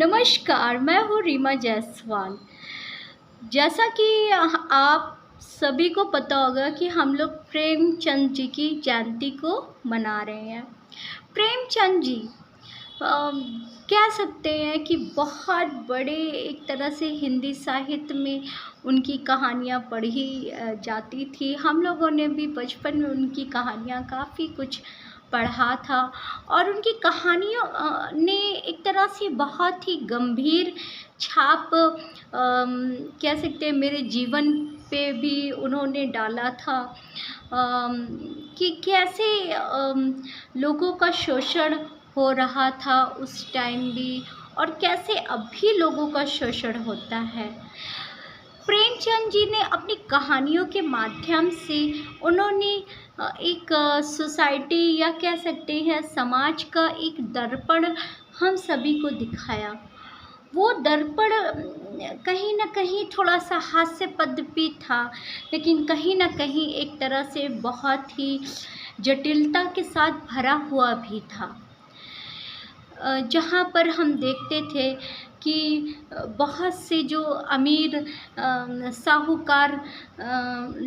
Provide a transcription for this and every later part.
नमस्कार, मैं हूँ रीमा जायसवाल। जैसा कि आप सभी को पता होगा कि हम लोग प्रेमचंद जी की जयंती को मना रहे हैं। प्रेमचंद जी अम, कह सकते हैं कि बहुत बड़े एक तरह से हिंदी साहित्य में उनकी कहानियाँ पढ़ी जाती थी। हम लोगों ने भी बचपन में उनकी कहानियाँ काफ़ी कुछ पढ़ा था और उनकी कहानियों ने एक तरह से बहुत ही गंभीर छाप कह सकते हैं मेरे जीवन पे भी उन्होंने डाला था। कि कैसे लोगों का शोषण हो रहा था उस टाइम भी और कैसे अब भी लोगों का शोषण होता है। प्रेमचंद जी ने अपनी कहानियों के माध्यम से उन्होंने एक सोसाइटी या कह सकते हैं समाज का एक दर्पण हम सभी को दिखाया। वो दर्पण कहीं न कहीं थोड़ा-सा हास्यपद भी था, लेकिन कहीं न कहीं एक तरह से बहुत ही जटिलता के साथ भरा हुआ भी था। जहाँ पर हम देखते थे कि बहुत से जो अमीर साहूकार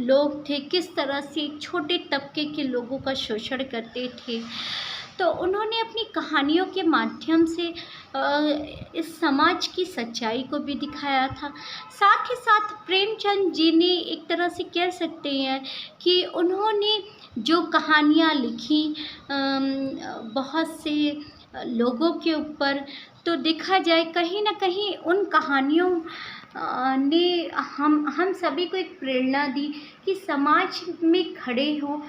लोग थे, किस तरह से छोटे तबके के लोगों का शोषण करते थे। तो उन्होंने अपनी कहानियों के माध्यम से इस समाज की सच्चाई को भी दिखाया था। साथ ही साथ प्रेमचंद जी ने एक तरह से कह सकते हैं कि उन्होंने जो कहानियाँ लिखी बहुत से लोगों के ऊपर, तो देखा जाए कहीं न कहीं उन कहानियों ने हम सभी को एक प्रेरणा दी कि समाज में खड़े हों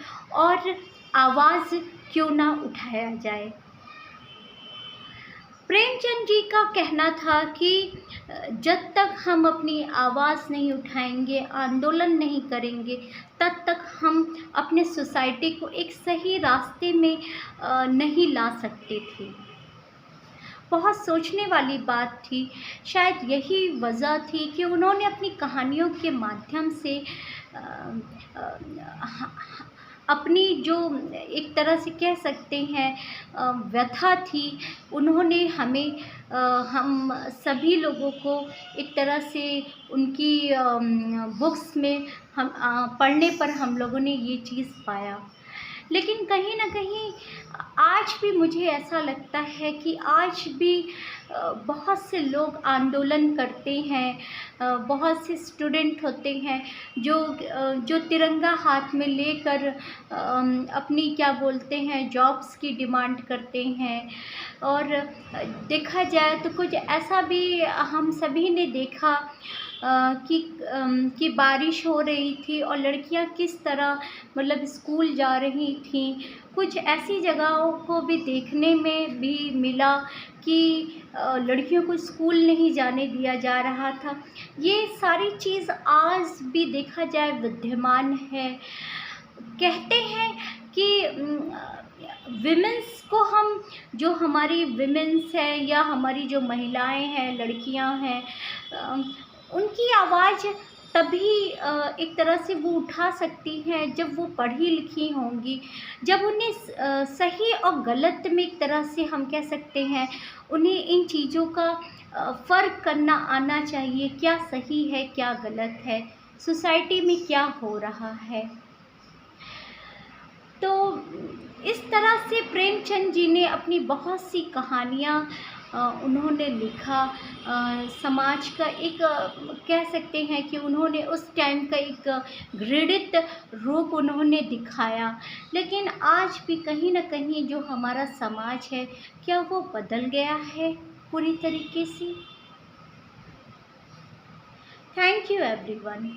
और आवाज़ क्यों ना उठाया जाए। प्रेमचंद जी का कहना था कि जब तक हम अपनी आवाज़ नहीं उठाएंगे, आंदोलन नहीं करेंगे, तब तक हम अपने सोसाइटी को एक सही रास्ते में नहीं ला सकते थे। बहुत सोचने वाली बात थी। शायद यही वजह थी कि उन्होंने अपनी कहानियों के माध्यम से अ, अ, ह अपनी जो एक तरह से कह सकते हैं व्यथा थी, उन्होंने हम सभी लोगों को एक तरह से उनकी बुक्स में पढ़ने पर हम लोगों ने ये चीज़ पाया। लेकिन कहीं न कहीं आज भी मुझे ऐसा लगता है कि आज भी बहुत से लोग आंदोलन करते हैं। बहुत से स्टूडेंट होते हैं जो तिरंगा हाथ में लेकर अपनी क्या बोलते हैं जॉब्स की डिमांड करते हैं। और देखा जाए तो कुछ ऐसा भी हम सभी ने देखा कि बारिश हो रही थी और लड़कियां किस तरह मतलब स्कूल जा रही थीं। कुछ ऐसी जगहों को भी देखने में भी मिला कि लड़कियों को स्कूल नहीं जाने दिया जा रहा था। ये सारी चीज़ आज भी देखा जाए विद्यमान है। कहते हैं कि विमेंस को हम जो हमारी विमेंस है या हमारी जो महिलाएं हैं, लड़कियां हैं, उनकी आवाज़ तभी एक तरह से वो उठा सकती हैं जब वो पढ़ी लिखी होंगी, जब उन्हें सही और गलत में एक तरह से हम कह सकते हैं उन्हें इन चीज़ों का फ़र्क करना आना चाहिए, क्या सही है क्या गलत है, सोसाइटी में क्या हो रहा है। तो इस तरह से प्रेमचंद जी ने अपनी बहुत सी कहानियाँ उन्होंने लिखा। समाज का एक कह सकते हैं कि उन्होंने उस टाइम का एक घृणित रूप उन्होंने दिखाया। लेकिन आज भी कहीं न कहीं जो हमारा समाज है, क्या वो बदल गया है पूरी तरीके से? Thank you everyone.